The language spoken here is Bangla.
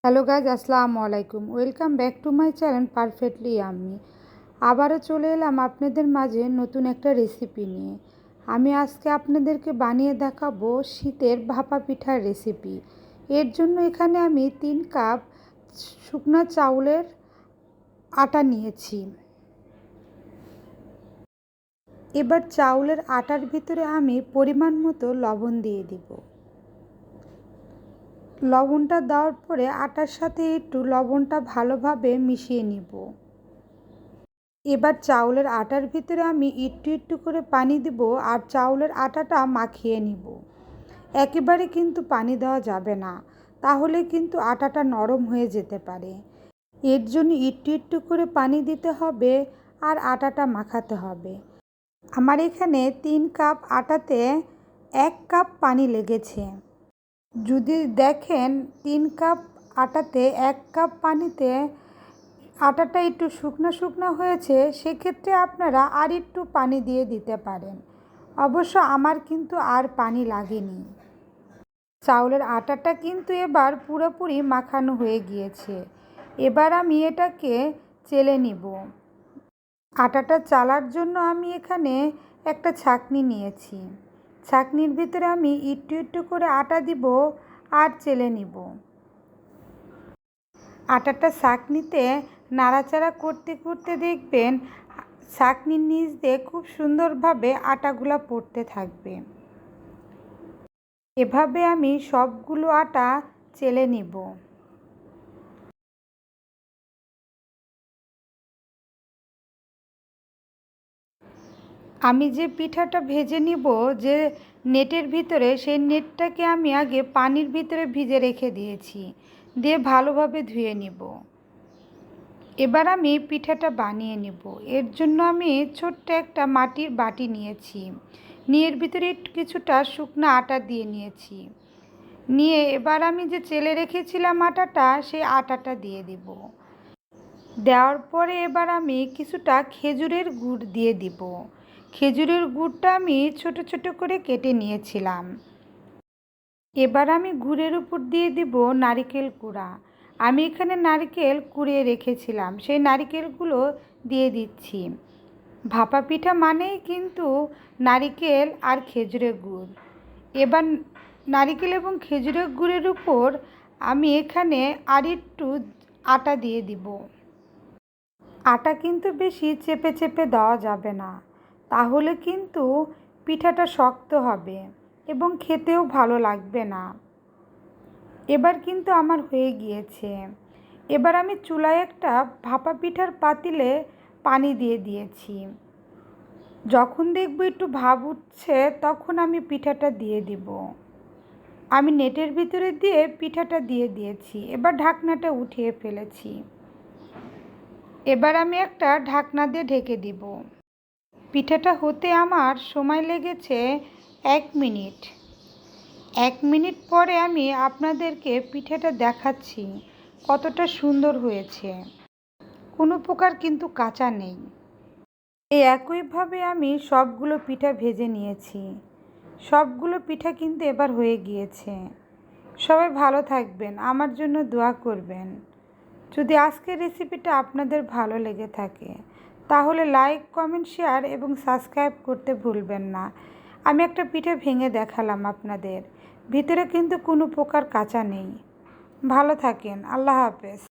হ্যালো গাইজ, আসসালামু আলাইকুম। Welcome back to my channel perfectly আমি আবারও চলে এলাম আপনাদের মাঝে নতুন একটা রেসিপি নিয়ে। আমি আজকে আপনাদেরকে বানিয়ে দেখাবো শীতের ভাপা পিঠার রেসিপি। এর জন্য এখানে আমি 3 কাপ শুকনো চাউলের আটা নিয়েছি। এবার চাউলের আটার ভিতরে আমি পরিমাণ মতো লবণ দিয়ে দিব। লবণটা দেওয়ার পরে আটার সাথে একটু লবণটা ভালোভাবে মিশিয়ে নিব। এবার চাউলের আটার ভিতরে আমি একটু একটু করে পানি দিব আর চাউলের আটাটা মাখিয়ে নিব। একেবারে কিন্তু পানি দেওয়া যাবে না, তাহলে কিন্তু আটাটা নরম হয়ে যেতে পারে। এর জন্য একটু একটু করে পানি দিতে হবে আর আটাটা মাখাতে হবে। আমার এখানে 3 কাপ আটাতে 1 কাপ পানি লেগেছে। যদি দেখেন 3 কাপ আটাতে 1 কাপ পানিতে আটাটা একটু শুকনো শুকনো হয়েছে, সেক্ষেত্রে আপনারা আর একটু পানি দিয়ে দিতে পারেন। অবশ্য আমার কিন্তু আর পানি লাগেনি। চাউলের আটাটা কিন্তু এবার পুরোপুরি মাখানো হয়ে গিয়েছে। এবার আমি এটাকে চেলে নিব। আটাটা চালার জন্য আমি এখানে একটা ছাঁকনি নিয়েছি। ছাঁকনির ভিতরে আমি একটু একটু করে আটা দিব আর চেলে নিব। আটাটা ছাঁকনিতে নাড়াচাড়া করতে করতে দেখবেন ছাঁকনির নিচ দিয়ে খুব সুন্দরভাবে আটাগুলা পড়তে থাকবে। এভাবে আমি সবগুলো আটা চেলে নিব। আমি যে পিঠাটা ভেজে নিব, যে নেটের ভিতরে, সেই নেটটাকে আমি আগে পানির ভিতরে ভিজে রেখে দিয়েছি, দিয়ে ভালোভাবে ধুয়ে নিব। এবার আমি পিঠাটা বানিয়ে নেব। এর জন্য আমি ছোট্ট একটা মাটির বাটি নিয়েছি, নিয়ে এর ভিতরে কিছুটা শুকনো আটা দিয়ে নিয়েছি। নিয়ে এবার আমি যে চেলে রেখেছিলাম আটাটা, সেই আটাটা দিয়ে দিব। দেওয়ার পরে এবার আমি কিছুটা খেজুরের গুড় দিয়ে দিব। খেজুরের গুড়টা আমি ছোট ছোট করে কেটে নিয়েছিলাম। এবার আমি গুড়ের উপর দিয়ে দিব নারকেল কুড়া। আমি এখানে নারকেল কুড়িয়ে রেখেছিলাম, সেই নারকেলগুলো দিয়ে দিচ্ছি। ভাপা পিঠা মানেই কিন্তু নারকেল আর খেজুরের গুড়। এবার নারকেল এবং খেজুরের গুড়ের উপর আমি এখানে আর একটু আটা দিয়ে দিব। আটা কিন্তু বেশি চেপে চেপে দেওয়া যাবে না, তাহলে কিন্তু পিঠাটা শক্ত হবে এবং খেতেও ভালো লাগবে না। এবার কিন্তু আমার হয়ে গিয়েছে। এবার আমি চুলায় একটা ভাপা পিঠার পাতিলে পানি দিয়ে দিয়েছি। যখন দেখব একটু ভাপ উঠছে, তখন আমি পিঠাটা দিয়ে দিব। আমি নেটের ভিতরে দিয়ে পিঠাটা দিয়ে দিয়েছি। এবার ঢাকনাটা উঠিয়ে ফেলেছি। এবার আমি একটা ঢাকনা দিয়ে ঢেকে দিব। পিঠাটা হতে আমার সময় লেগেছে 1 মিনিট। 1 মিনিট পরে আমি আপনাদেরকে পিঠাটা দেখাচ্ছি কতটা সুন্দর হয়েছে। কোনো প্রকার কিন্তু কাঁচা নেই। এই একইভাবে আমি সবগুলো পিঠা ভেজে নিয়েছি। সবগুলো পিঠা কিন্তু এবার হয়ে গিয়েছে। সবাই ভালো থাকবেন, আমার জন্য দোয়া করবেন। যদি আজকের রেসিপিটা আপনাদের ভালো লেগে থাকে, তাহলে লাইক, কমেন্ট, শেয়ার এবং সাবস্ক্রাইব করতে ভুলবেন না। আমি একটা পিঠে ভেঙে দেখালাম আপনাদের, ভিতরে কিন্তু কোনো প্রকার কাঁচা নেই। ভালো থাকেন, আল্লাহ হাফেজ।